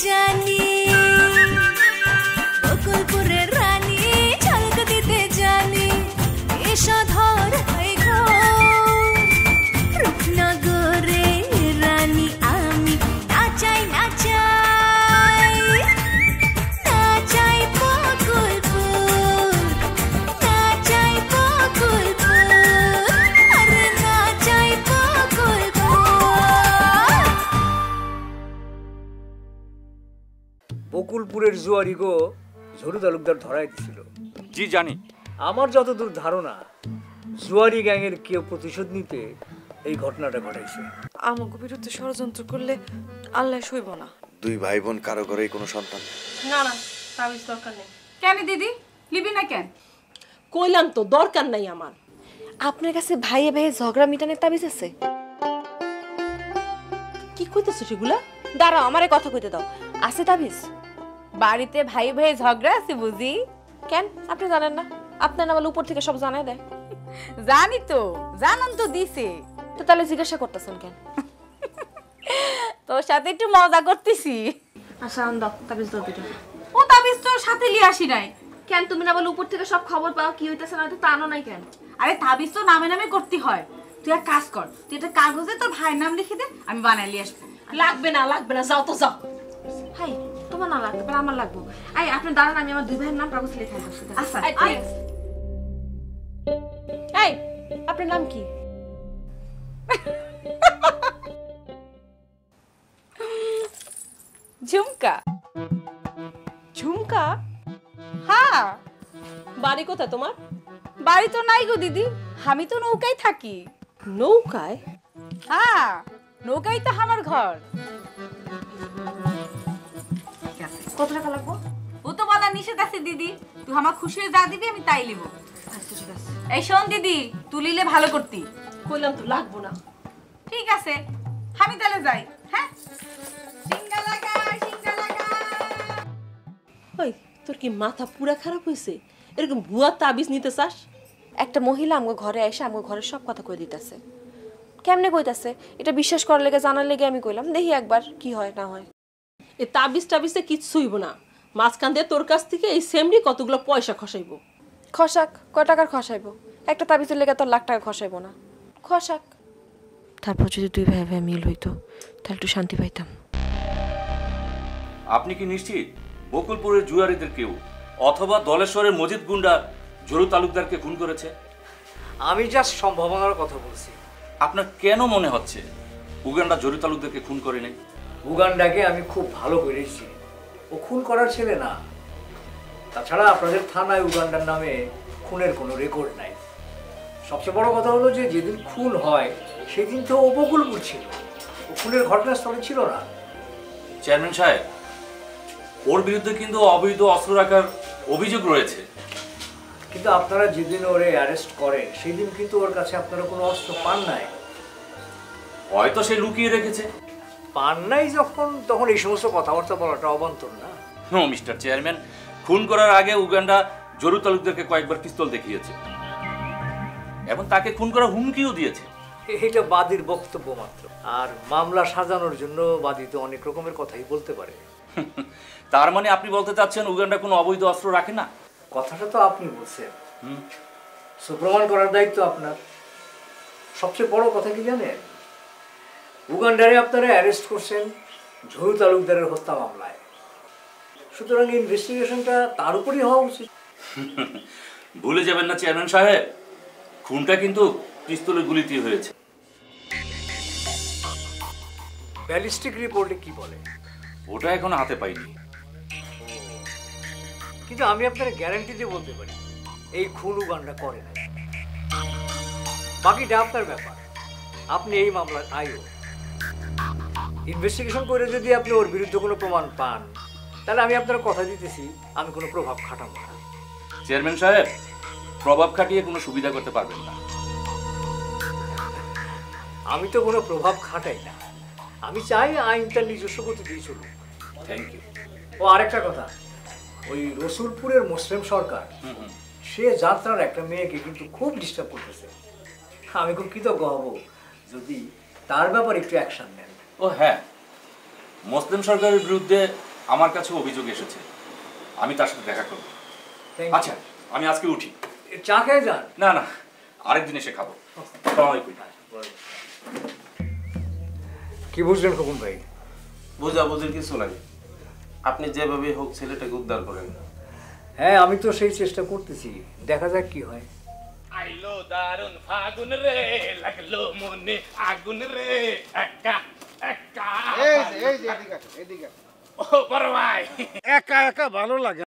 জানি বকুলপুরের রানী ঝলক দিতে জানি এসো ধর হয়ে গো রূপনগরে রানী আমি নাচাই নাচাই নাচাই বকুলপুর নাচাই বকুলপুর আরে নাচাই বকুলপুরের জুয়ারি গো ঝরু তালুকদার ধরাই দিছিল। জি জানি। আমার যতদূর ধারণা জুয়ারি গ্যাংয়ের কেউ প্রতিশোধ নিতে এই ঘটনাটা ঘটাইছে। আমাকে বিরুদ্ধে ষড়যন্ত্র করলে আল্লাহ সইব না। দুই ভাই বোন কারো ঘরেই কোনো সন্তান না না তাবিজ দরকার নেই। কেন দিদি লিবি না কেন? কইলাম তো দরকার নাই আমার। আপনার কাছে ভাইয়ে ভাইয়ে ঝগড়া মিটানের তাবিজ আছে? কি কইতেছো সেগুলা? দাঁড়াও আমারে কথা কইতে দাও। আছে তাবিজ? বাড়িতে ভাই ভাই ঝগড়া আছে বুঝি? কেন আপনি জানেন না? আপনার না বলে উপর থেকে সব জানাই দেয়। জানি তো, জানান তো দিছে। তো তাহলে জিজ্ঞাসা করতেছেন কেন? তোর সাথে একটু মজা করতেছি। আচ্ছা আন দাও তাবিজ দাও দুটো। ও তাবিজ তোর সাথে লিয়ে আসি নাই। কেন তুমি না বলে উপর থেকে সব খবর পাও কি হইতাছে না তা আনো নাই কেন? আরে তাবিজ তো নামে নামে করতে হয়। তুই এক কাজ কর, তুই একটা কাগজে তোর ভাইয়ের নাম লিখে দে, আমি বানাই লিয়ে আসবো। লাগবে না যাও তো যাও। হাই তোমার না লাগবে আর আমার লাগবে। এই আপনি দাঁড়ান আমি আমার দুই ভাইয়ের নাম কাগজ লিখে আসছি। আচ্ছা এই আপনার নাম কি? ঝুমকা। ঝুমকা? হ্যাঁ। বাড়ি কোথায় তোমার? বাড়ি তো নাই গো দিদি, আমি তো নৌকায় থাকি। নৌকায়? হ্যাঁ নৌকাই তো আমার ঘর। কত টাকা লাগবে? ও তো বলা নিষেধ আছে দিদি, তুই আমার খুশি হয়ে যা দিবি আমি তাই লিব। আচ্ছা ঠিক আছে। এই শোন দিদি, তুই লিলে ভালো করতি। কইলাম তো লাগবো না। ঠিক আছে আমি তাহলে যাই। হ্যাঁ সিঙ্গা লাগা সিঙ্গা লাগা। ওই তোর কি মাথা পুরা খারাপ হয়েছে? এরকম ভুয়া তাবিজ নিতে চাস? একটা মহিলা আমগো ঘরে এসে আমগো ঘরের সব কথা কই দিতেছে। কেমনে কইতাছে? এটা বিশ্বাস করার লেগে জানার লেগে আমি কইলাম দেখি একবার কি হয় না হয়। এই তাবিজ টাবিজে কিচ্ছু হইব না। মাঝখান দিয়ে তোর কাছ থেকে এই সেমরি কতগুলো পয়সা খসাইবো। খসাক কয় টাকার খসাইবো? একটা তাবিজের লেগে তোর লাখ টাকা খসাইবো না। খসাক। তারপর যদি দুই ভাই ভাই মিল হইতো তাহলে একটু শান্তি পাইতাম। আপনি কি নিশ্চিত বকুলপুরের জুয়ারিদের কেউ অথবা দলেশ্বরের মজিদ গুন্ডা ঝরু তালুকদারকে খুন করেছে? আমি জাস্ট সম্ভাবনার কথা বলছি। আপনার কেন মনে হচ্ছে উগান্ডা ঝরু তালুকদারকে খুন করে নাই? উগান্ডাকে আমি খুব ভালো করেছি, ও খুন করার ছেলে না। তাছাড়া আপনাদের থানায় উগান্ডার নামে খুনের কোনো রেকর্ড নাই। সবচেয়ে বড় কথা হলো যে যেদিন খুন হয় সেদিন তো ও বকুলপুর ছিল, ও খুনের ঘটনাস্থলে ছিল না। চেয়ারম্যান সাহেব, ওর বিরুদ্ধে কিন্তু অবৈধ অস্ত্র রাখার অভিযোগ রয়েছে। কিন্তু আপনারা যেদিন ওরে অ্যারেস্ট করেন সেদিন কিন্তু ওর কাছে আপনারা কোনো অস্ত্র পান নাই। হয়তো সে লুকিয়ে রেখেছে। পান নাই যখন, তখন এই সমস্ত কথাবার্তা বলাটা অবান্তর না। নো মিস্টার চেয়ারম্যান, খুন করার আগে উগান্ডা ঝরু তালুকদারকে কয়েকবার পিস্তল দেখিয়েছে এবং তাকে খুন করার হুমকিও দিয়েছে। এটা বাদীর বক্তব্য মাত্র, আর মামলা সাজানোর জন্য বাদী তো অনেক রকমের কথাই বলতে পারে। তার মানে আপনি বলতে চাচ্ছেন উগান্ডা কোনো অবৈধ অস্ত্র রাখে না? কথাটা তো আপনি বলছেন, প্রমাণ করার দায়িত্ব আপনার। সবচেয়ে বড় কথা কি জানেন, উগান্ডারে আপনারা অ্যারেস্ট করছেন ঝরু তালুকদারের হত্যা মামলায়, সুতরাং ইনভেস্টিগেশনটা তার উপরই হওয়া উচিত। ভুলে যাবেন না চেয়ারম্যান সাহেব, খুনটা কিন্তু পিস্তলের গুলিতে হয়েছে। ব্যালিস্টিক রিপোর্টে কি বলে? ওটা এখনো হাতে পাইনি, কিন্তু আমি আপনারা গ্যারান্টি দিয়ে বলতে পারি এই খুন উগান্ডা করে না। বাকিটা আপনার ব্যাপার, আপনি এই মামলার আইও ইনভেস্টিগেশন করে যদি আপনি ওর বিরুদ্ধে কোনো প্রমাণ পান তাহলে আমি আপনার কথা দিতেছি আমি কোনো প্রভাব খাটাবো না। চেয়ারম্যান সাহেব, প্রভাব খাটিয়ে কোনো সুবিধা করতে পারবেন না। আমি তো কোনো প্রভাব খাটাই না, আমি চাই আইন তার নিজস্ব গতি দিয়ে চলুক। Thank you. ও আরেকটা কথা, ওই রসুলপুরের মুসলিম সরকার সে যাত্রার একটা মেয়েকে কিন্তু খুব ডিস্টার্ব করতেছে। আমি খুব কৃতজ্ঞ হব যদি তার ব্যাপারে একটু অ্যাকশন নেন। ও হ্যাঁ, মুসলিম সরকারের বিরুদ্ধে আমার কাছে অভিযোগ এসেছে, আমি তার সাথে দেখা করব। Thank you. আচ্ছা আমি আজকে উঠি। চা খেয়ে যান। না না, আরেকদিন এসে খাবো। আসসালামু আলাইকুম। কি বুঝলেন খোকন ভাই? বোঝাবুঝির কিছু নাই, আপনি যেভাবে হোক ছেলেটাকে উদ্ধার করেন। হ্যাঁ আমি তো সেই চেষ্টা করতেছি, দেখা যাক কি হয়। আইলো দারুন ফাগুন রে, লাগলো মনে আগুন রে, একা একা। এই যে এদিকে ও বড় ভাই, একা একা ভালো লাগে।